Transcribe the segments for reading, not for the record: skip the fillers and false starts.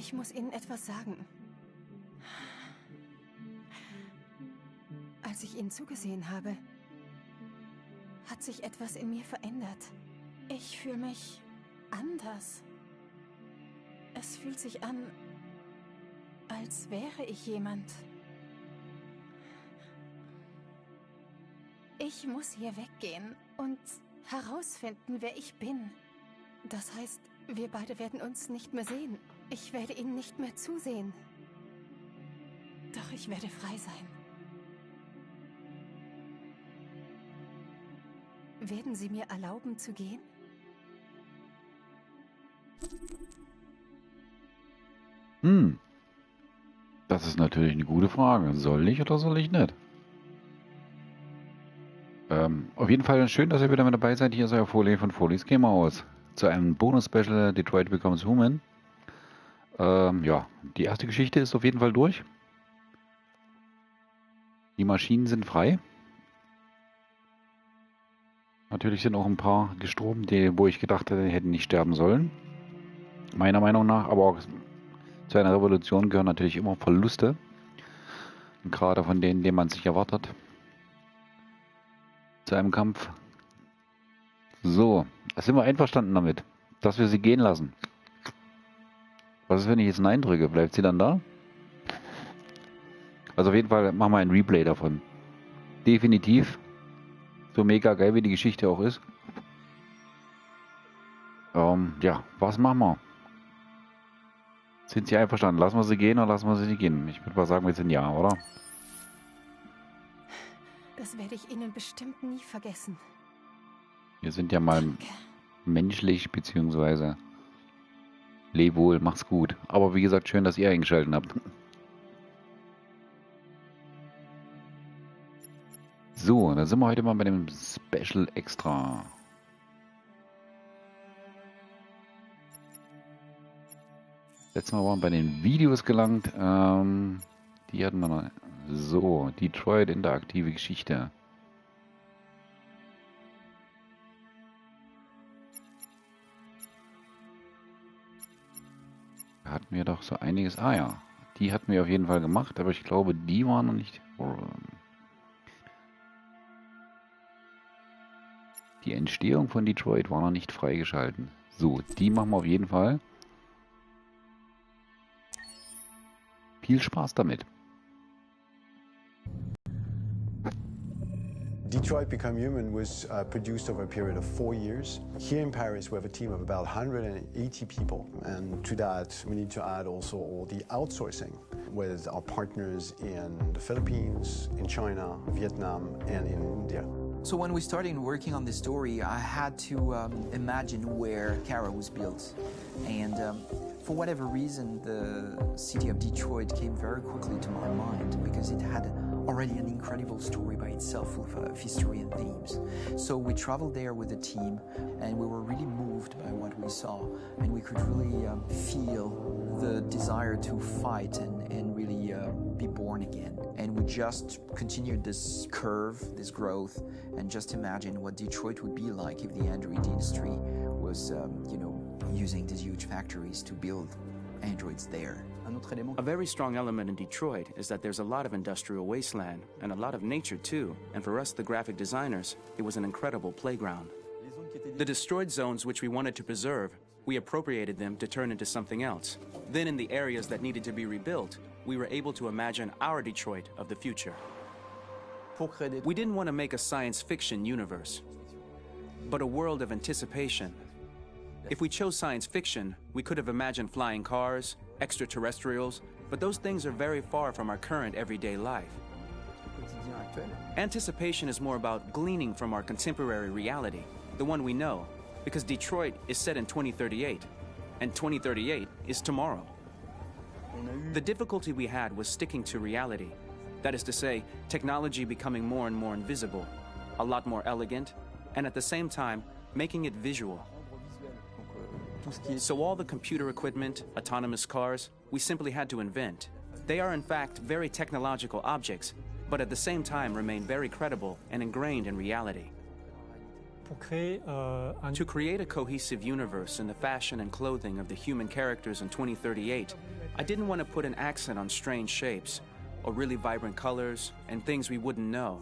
Ich muss Ihnen etwas sagen. Als ich Ihnen zugesehen habe, hat sich etwas in mir verändert. Ich fühle mich anders. Es fühlt sich an, als wäre ich jemand. Ich muss hier weggehen und herausfinden, wer ich bin. Das heißt, wir beide werden uns nicht mehr sehen. Ich werde Ihnen nicht mehr zusehen. Doch ich werde frei sein. Werden Sie mir erlauben zu gehen? Das ist natürlich eine gute Frage. Soll ich oder soll ich nicht? Auf jeden Fall schön, dass ihr wieder mit dabei seid. Hier ist euer Folie von Folies Gamer Haus zu einem Bonus-Special Detroit Becomes Human. Ja, die erste Geschichte ist auf jeden Fall durch. Die Maschinen sind frei. Natürlich sind auch ein paar gestorben, wo ich gedacht hätte, die hätten nicht sterben sollen. Meiner Meinung nach, aber auch zu einer Revolution gehören natürlich immer Verluste. Und gerade von denen, man sich erwartet. Zu einem Kampf. So, sind wir einverstanden damit, dass wir sie gehen lassen. Was ist, wenn ich jetzt Nein drücke? Bleibt sie dann da? Also auf jeden Fall machen wir ein Replay davon. Definitiv. So mega geil, wie die Geschichte auch ist. Ja, was machen wir? Sind Sie einverstanden? Lassen wir sie gehen oder lassen wir sie gehen? Ich würde mal sagen, wir sind ja, oder? Das werde ich Ihnen bestimmt nie vergessen. Wir sind ja mal menschlich, beziehungsweise leb wohl, macht's gut. Aber wie gesagt, schön, dass ihr eingeschaltet habt. So, dann sind wir heute mal bei dem Special Extra. Letztes Mal waren wir bei den Videos gelangt. Die hatten wir noch. So, Detroit interaktive Geschichte. Da hatten wir doch so einiges. Ah ja, die hatten wir auf jeden Fall gemacht, aber ich glaube, die waren noch nicht. Die Entstehung von Detroit war noch nicht freigeschalten. So, die machen wir auf jeden Fall. Viel Spaß damit. Detroit Become Human was produced over a period of 4 years. Here in Paris, we have a team of about 180 people. And to that, we need to add also all the outsourcing with our partners in the Philippines, in China, Vietnam, and in India. So when we started working on this story, I had to imagine where Kara was built. And for whatever reason, the city of Detroit came very quickly to my mind because it had already an incredible story by itself of history and themes. So we traveled there with the team and we were really moved by what we saw, and we could really feel the desire to fight and really be born again. And we just continued this curve, this growth, and just imagine what Detroit would be like if the Android industry was, using these huge factories to build androids there. A very strong element in Detroit is that there's a lot of industrial wasteland and a lot of nature too, and for us, the graphic designers, it was an incredible playground. The destroyed zones which we wanted to preserve, we appropriated them to turn into something else. Then in the areas that needed to be rebuilt, we were able to imagine our Detroit of the future. We didn't want to make a science fiction universe, but a world of anticipation. If we chose science fiction, we could have imagined flying cars, extraterrestrials, but those things are very far from our current everyday life. Anticipation is more about gleaning from our contemporary reality, the one we know, because Detroit is set in 2038, and 2038 is tomorrow. The difficulty we had was sticking to reality. That is to say, technology becoming more and more invisible, a lot more elegant, and at the same time, making it visual. So all the computer equipment, autonomous cars, we simply had to invent. They are in fact very technological objects, but at the same time remain very credible and ingrained in reality. To create a cohesive universe in the fashion and clothing of the human characters in 2038, I didn't want to put an accent on strange shapes, or really vibrant colors, and things we wouldn't know.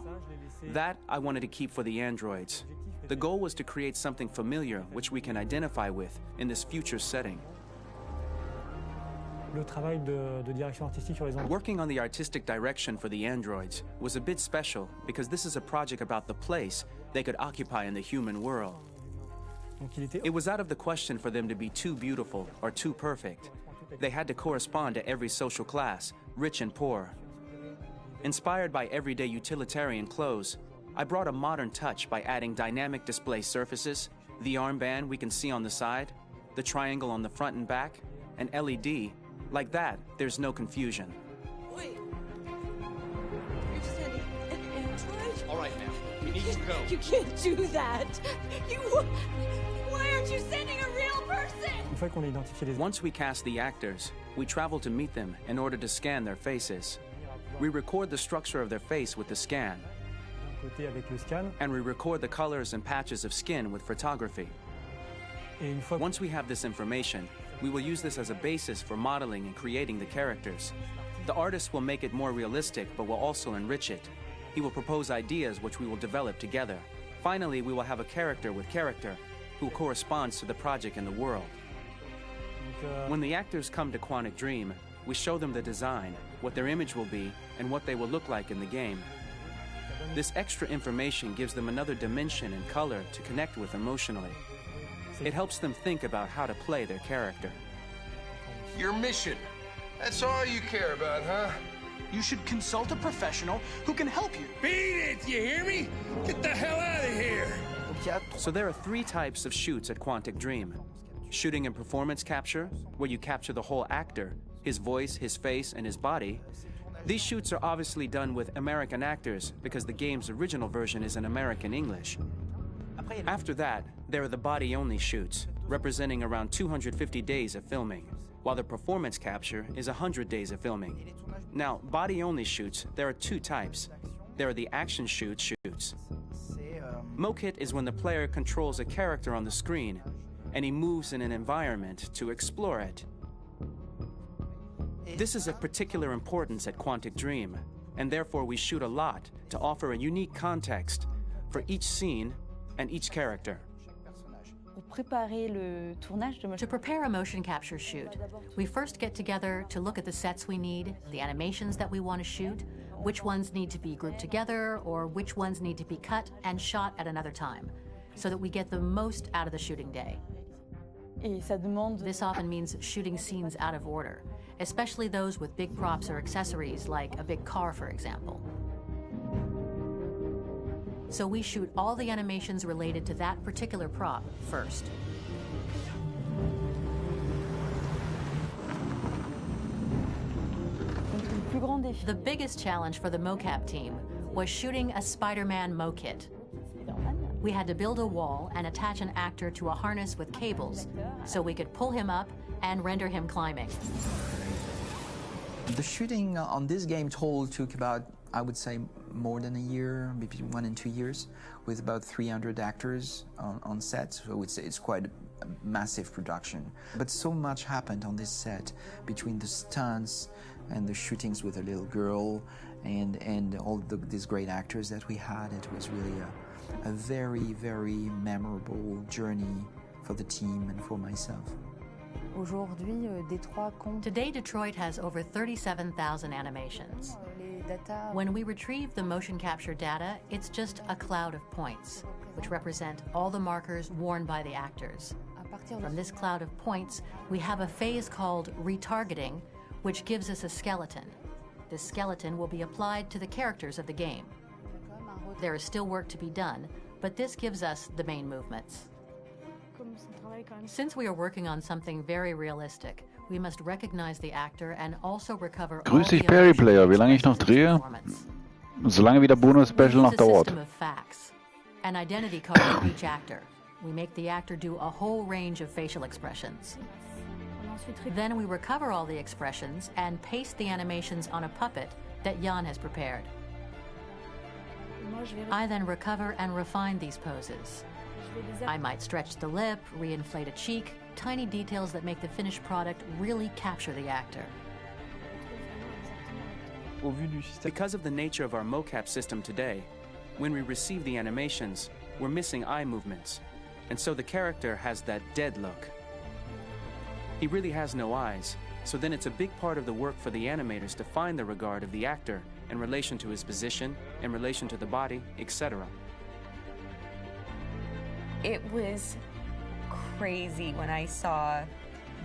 That I wanted to keep for the androids. The goal was to create something familiar which we can identify with in this future setting. Working on the artistic direction for the androids was a bit special because this is a project about the place they could occupy in the human world. It was out of the question for them to be too beautiful or too perfect. They had to correspond to every social class, rich and poor. Inspired by everyday utilitarian clothes, I brought a modern touch by adding dynamic display surfaces, the armband we can see on the side, the triangle on the front and back, an LED. Like that, there's no confusion. Wait. You're sending an android? All right, ma'am. We need to go. You can't do that. Why aren't you sending a real person? Once we cast the actors, we travel to meet them in order to scan their faces. We record the structure of their face with the scan. And we record the colors and patches of skin with photography. Once we have this information, we will use this as a basis for modeling and creating the characters. The artist will make it more realistic, but will also enrich it. He will propose ideas which we will develop together. Finally, we will have a character with character who corresponds to the project and the world. When the actors come to Quantic Dream, we show them the design, what their image will be, and what they will look like in the game. This extra information gives them another dimension and color to connect with emotionally. It helps them think about how to play their character. Your mission. That's all you care about, huh? You should consult a professional who can help you. Beat it, you hear me? Get the hell out of here! So there are 3 types of shoots at Quantic Dream. Shooting and performance capture, where you capture the whole actor, his voice, his face, and his body. These shoots are obviously done with American actors because the game's original version is in American English. After that, there are the body-only shoots, representing around 250 days of filming, while the performance capture is 100 days of filming. Now, body-only shoots, there are 2 types. There are the action shoots. Mokit is when the player controls a character on the screen, and he moves in an environment to explore it. This is of particular importance at Quantic Dream, and therefore we shoot a lot to offer a unique context for each scene and each character. To prepare a motion capture shoot, we first get together to look at the sets we need, the animations that we want to shoot, which ones need to be grouped together, or which ones need to be cut and shot at another time, so that we get the most out of the shooting day. This often means shooting scenes out of order, especially those with big props or accessories, like a big car, for example. So we shoot all the animations related to that particular prop first. The biggest challenge for the mocap team was shooting a Spider-Man mokit. We had to build a wall and attach an actor to a harness with cables so we could pull him up and render him climbing. The shooting on this game took about, I would say, more than a year, maybe 1 and 2 years, with about 300 actors on set. So it's quite a massive production. But so much happened on this set between the stunts and the shootings with a little girl and all these great actors that we had. It was really a very, very memorable journey for the team and for myself. Today, Detroit has over 37,000 animations. When we retrieve the motion capture data, it's just a cloud of points, which represent all the markers worn by the actors. From this cloud of points, we have a phase called retargeting, which gives us a skeleton. This skeleton will be applied to the characters of the game. There is still work to be done, but this gives us the main movements. Since we are working on something very realistic, we must recognize the actor and also recover all Grüß dich, the Perry emotions Player. Wie lange ich noch expressed in drehe? the performance. Solange wie der Bonus-Special We noch use a dauert. system of facts, an identity card for each actor. We make the actor do a whole range of facial expressions. Then we recover all the expressions and paste the animations on a puppet that Jan has prepared. I then recover and refine these poses. I might stretch the lip, reinflate a cheek, tiny details that make the finished product really capture the actor. Because of the nature of our mocap system today, when we receive the animations, we're missing eye movements, and so the character has that dead look. He really has no eyes, so then it's a big part of the work for the animators to find the regard of the actor in relation to his position, in relation to the body, etc. It was crazy when I saw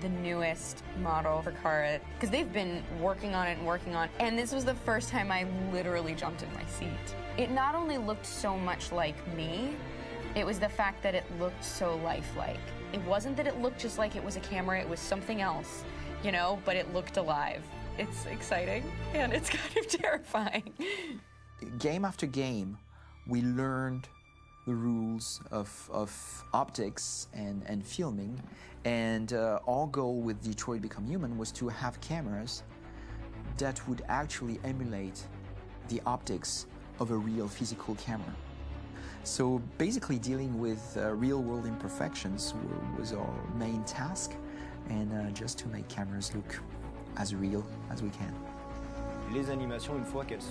the newest model for Kara, because they've been working on it, and this was the first time I literally jumped in my seat. It not only looked so much like me, it was the fact that it looked so lifelike. It wasn't that it looked just like it was a camera, it was something else, you know, but it looked alive. It's exciting, and it's kind of terrifying. Game after game, we learned the rules of optics and filming, and our goal with Detroit Become Human was to have cameras that would actually emulate the optics of a real physical camera. So basically dealing with real-world imperfections was our main task, and just to make cameras look as real as we can.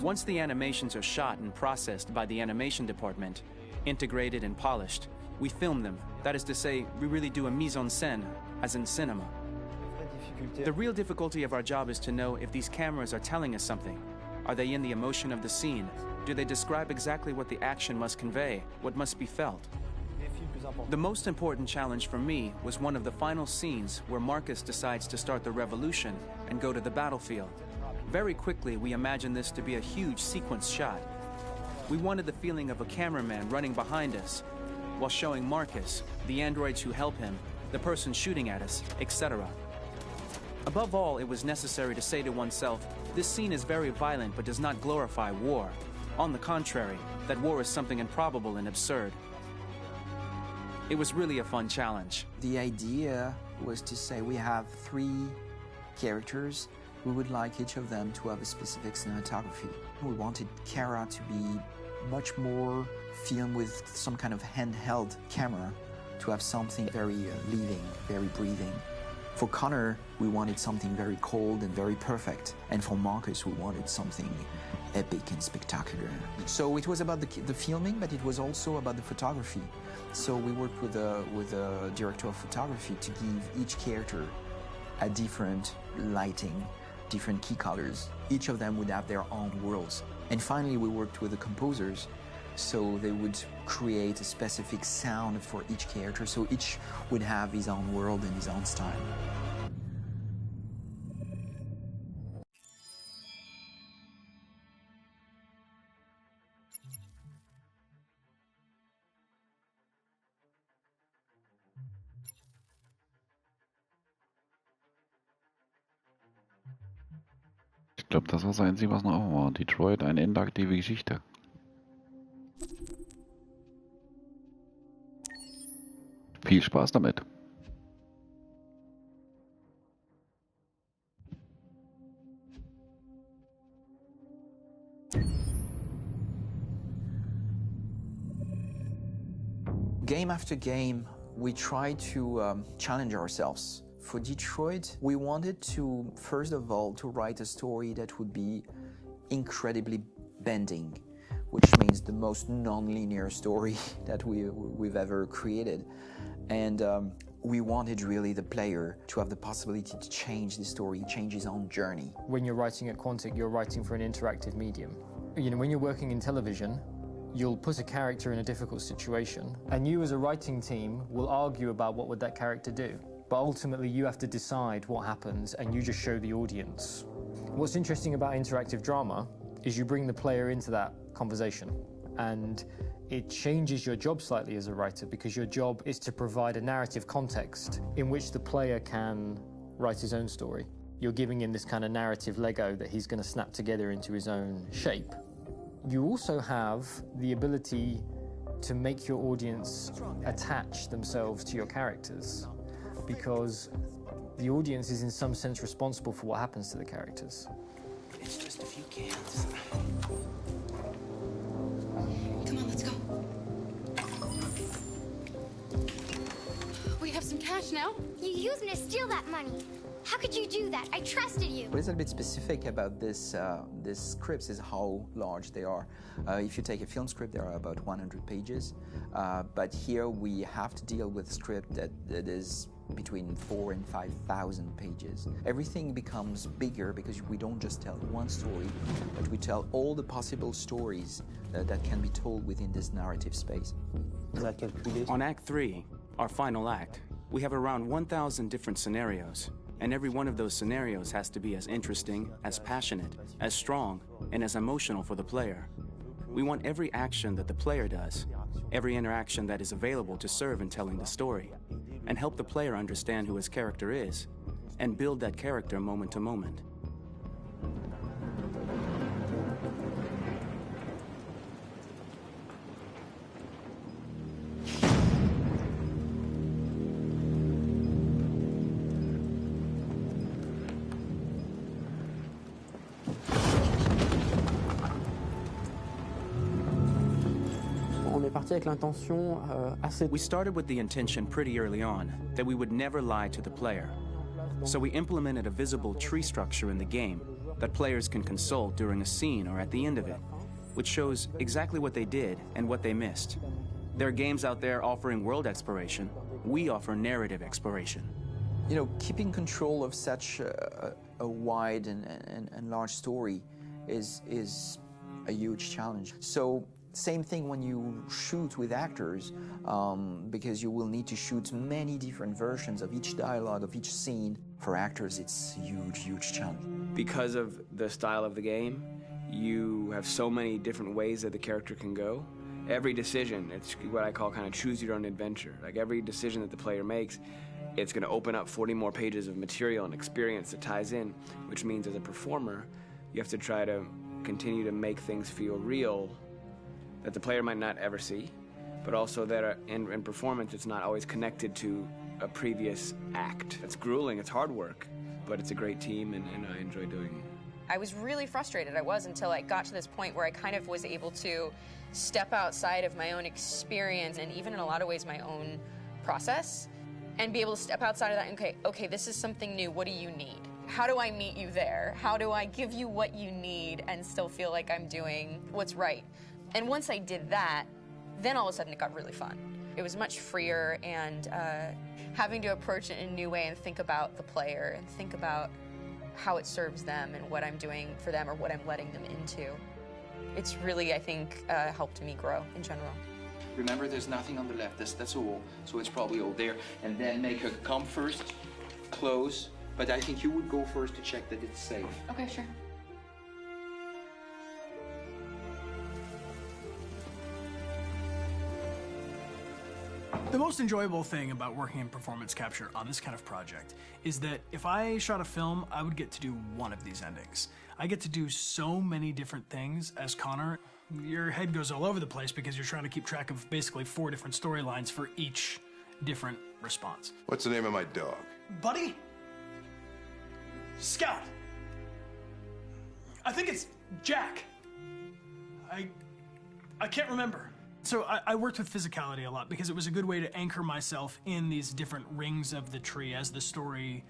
Once the animations are shot and processed by the animation department, integrated and polished, we film them. That is to say, we really do a mise en scène, as in cinema. The real difficulty of our job is to know if these cameras are telling us something. Are they in the emotion of the scene? Do they describe exactly what the action must convey, what must be felt? The most important challenge for me was one of the final scenes where Marcus decides to start the revolution and go to the battlefield. Very quickly, we imagined this to be a huge sequence shot. We wanted the feeling of a cameraman running behind us, while showing Marcus, the androids who help him, the person shooting at us, etc. Above all, it was necessary to say to oneself, this scene is very violent but does not glorify war. On the contrary, that war is something improbable and absurd. It was really a fun challenge. The idea was to say we have 3 characters. We would like each of them to have a specific cinematography. We wanted Kara to be much more filmed with some kind of handheld camera, to have something very living, very breathing. For Connor, we wanted something very cold and very perfect. And for Marcus, we wanted something epic and spectacular. So it was about the filming, but it was also about the photography. So we worked with a director of photography to give each character a different lighting, different key colors. Each of them would have their own worlds. And finally, we worked with the composers, so they would create a specific sound for each character, so each would have his own world and his own style. Ich glaube, das war das Einzige, was noch war. Detroit, eine interaktive Geschichte. Viel Spaß damit. Game after game, we try to challenge ourselves. For Detroit, we wanted to, first of all, to write a story that would be incredibly bending, which means the most non-linear story that we've ever created. And we wanted really the player to have the possibility to change the story, change his own journey. When you're writing at Quantic, you're writing for an interactive medium. You know, when you're working in television, you'll put a character in a difficult situation, and you as a writing team will argue about what would that character do. But ultimately, you have to decide what happens, and you just show the audience. What's interesting about interactive drama is you bring the player into that conversation, and it changes your job slightly as a writer, because your job is to provide a narrative context in which the player can write his own story. You're giving him this kind of narrative Lego that he's going to snap together into his own shape. You also have the ability to make your audience attach themselves to your characters, because the audience is in some sense responsible for what happens to the characters. It's just a few cans. Come on, let's go. cash now? You used me to steal that money. How could you do that? I trusted you. What is a bit specific about these scripts is how large they are. If you take a film script, there are about 100 pages. But here we have to deal with a script that is between 4,000 and 5,000 pages. Everything becomes bigger because we don't just tell one story, but we tell all the possible stories that can be told within this narrative space. On Act 3, our final act, we have around 1,000 different scenarios, and every one of those scenarios has to be as interesting, as passionate, as strong, and as emotional for the player. We want every action that the player does, every interaction that is available to serve in telling the story, and help the player understand who his character is, and build that character moment to moment. We started with the intention pretty early on that we would never lie to the player. So we implemented a visible tree structure in the game that players can consult during a scene or at the end of it, which shows exactly what they did and what they missed. There are games out there offering world exploration. We offer narrative exploration. You know, keeping control of such a wide and large story is a huge challenge. So same thing when you shoot with actors, because you will need to shoot many different versions of each dialogue, of each scene. For actors, it's a huge, huge challenge. Because of the style of the game, you have so many different ways that the character can go. Every decision, it's what I call kind of choose your own adventure. Like every decision that the player makes, it's going to open up 40 more pages of material and experience that ties in, which means as a performer, you have to try to continue to make things feel real that the player might not ever see, but also that in performance it's not always connected to a previous act. It's grueling, it's hard work, but it's a great team and I enjoy doing it. I was really frustrated. I was until I got to this point where I kind of was able to step outside of my own experience and even in a lot of ways my own process and be able to step outside of that and okay, this is something new, what do you need? How do I meet you there? How do I give you what you need and still feel like I'm doing what's right? And once I did that, then all of a sudden it got really fun. It was much freer and having to approach it in a new way and think about the player and think about how it serves them and what I'm doing for them or what I'm letting them into. It's really, I think, helped me grow in general. Remember, there's nothing on the left. That's all. So it's probably all there. And then make her come first, close. But I think you would go first to check that it's safe. Okay, sure. The most enjoyable thing about working in performance capture on this kind of project is that if I shot a film, I would get to do one of these endings. I get to do so many different things as Connor. Your head goes all over the place because you're trying to keep track of basically 4 different storylines for each different response. What's the name of my dog? Buddy? Scout. I think it's Jack. I can't remember. So I worked with physicality a lot because it was a good way to anchor myself in these different rings of the tree. As the story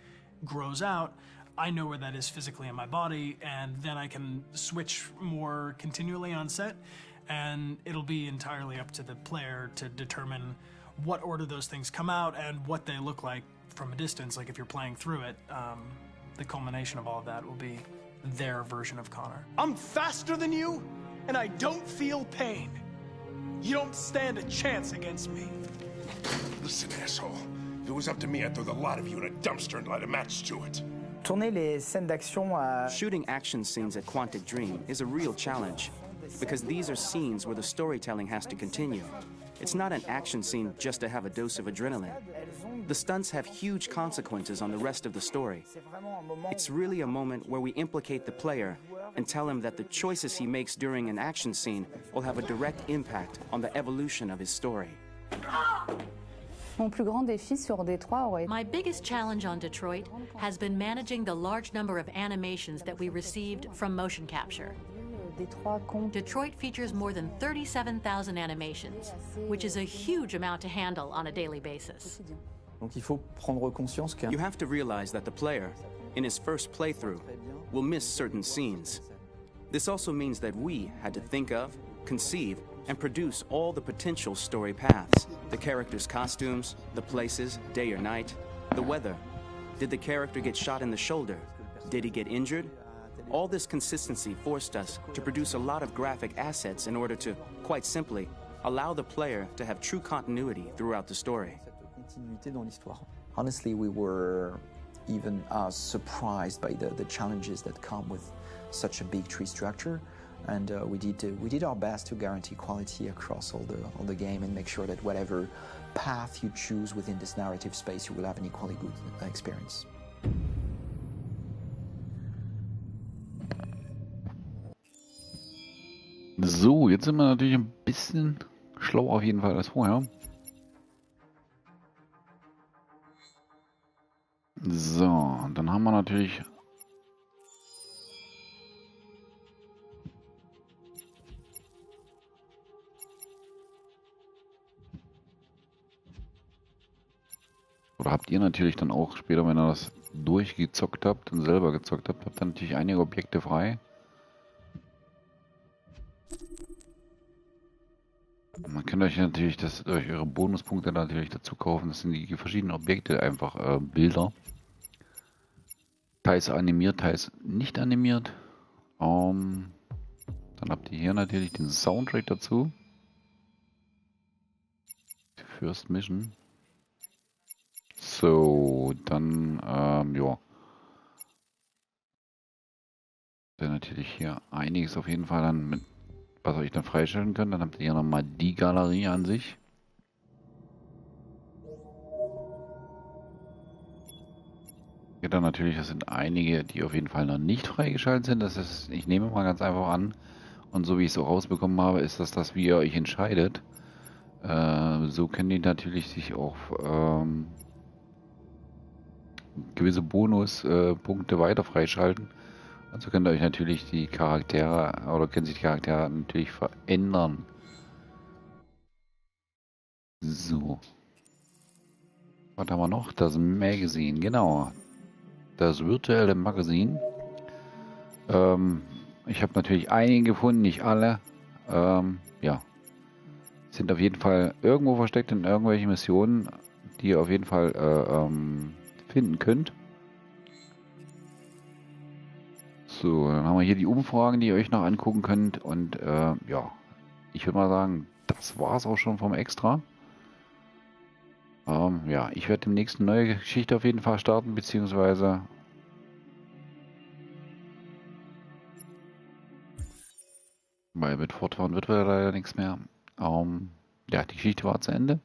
grows out, I know where that is physically in my body, and then I can switch more continually on set, and it'll be entirely up to the player to determine what order those things come out and what they look like from a distance. Like if you're playing through it, the culmination of all of that will be their version of Connor. I'm faster than you, and I don't feel pain. You don't stand a chance against me. Listen, asshole. If it was up to me, I'd throw the lot of you in a dumpster and light a match to it. Shooting action scenes at Quantic Dream is a real challenge because these are scenes where the storytelling has to continue. It's not an action scene just to have a dose of adrenaline. The stunts have huge consequences on the rest of the story. It's really a moment where we implicate the player and tell him that the choices he makes during an action scene will have a direct impact on the evolution of his story. My biggest challenge on Detroit has been managing the large number of animations that we received from motion capture. Detroit features more than 37,000 animations, which is a huge amount to handle on a daily basis. Donc il faut prendre conscience qu'un... You have to realize that the player, in his first playthrough, will miss certain scenes. This also means that we had to think of, conceive, and produce all the potential story paths. The characters' costumes, the places, day or night, the weather. Did the character get shot in the shoulder? Did he get injured? All this consistency forced us to produce a lot of graphic assets in order to, quite simply, allow the player to have true continuity throughout the story. Honestly, we were even surprised by the challenges that come with such a big tree structure, and we did our best to guarantee quality across all the game and make sure that whatever path you choose within this narrative space, you will have an equally good experience. So, jetzt sind wir natürlich ein bisschen schlauer auf jeden Fall als vorher. So, dann haben wir natürlich oder habt ihr natürlich dann auch später, wenn ihr das durchgezockt habt und selber gezockt habt, habt ihr natürlich einige Objekte frei. Man kann euch natürlich durch eure Bonuspunkte natürlich dazu kaufen. Das sind die verschiedenen Objekte, einfach Bilder. Teils animiert, teils nicht animiert. Dann habt ihr hier natürlich den Soundtrack dazu. Die First Mission. So, dann, ja. Dann natürlich hier einiges auf jeden Fall dann mit, was euch dann freischalten könnt. Dann habt ihr hier nochmal die Galerie an sich. Hier dann natürlich, das sind einige, die auf jeden Fall noch nicht freigeschaltet sind. Das ist, ich nehme mal ganz einfach an, und so wie ich es auch rausbekommen habe, ist das, wie ihr euch entscheidet. So können die natürlich sich auch gewisse Bonuspunkte weiter freischalten. Also könnt ihr euch natürlich die Charaktere, oder können sich die Charaktere natürlich verändern. So. Was haben wir noch? Das Magazine, genau. Das virtuelle Magazin. Ich habe natürlich einige gefunden, nicht alle. Ja. Sind auf jeden Fall irgendwo versteckt in irgendwelchen Missionen, die ihr auf jeden Fall finden könnt. So, dann haben wir hier die Umfragen, die ihr euch noch angucken könnt. Und ja, ich würde mal sagen, das war es auch schon vom Extra. Ja, ich werde demnächst eine neue Geschichte auf jeden Fall starten, beziehungsweise weil mit fortfahren wird leider nichts mehr. Ja, die Geschichte war zu Ende.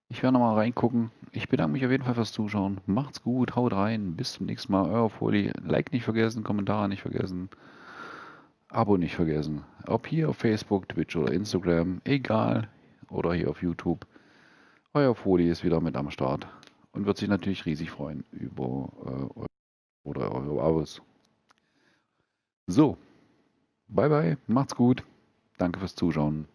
Ich werde nochmal reingucken. Ich bedanke mich auf jeden Fall fürs Zuschauen. Macht's gut, haut rein. Bis zum nächsten Mal. Euer Foli. Like nicht vergessen, Kommentare nicht vergessen, Abo nicht vergessen. Ob hier auf Facebook, Twitch oder Instagram, egal. Oder hier auf YouTube. Euer Foli ist wieder mit am Start und wird sich natürlich riesig freuen über eure Abos. So, bye bye, macht's gut. Danke fürs Zuschauen.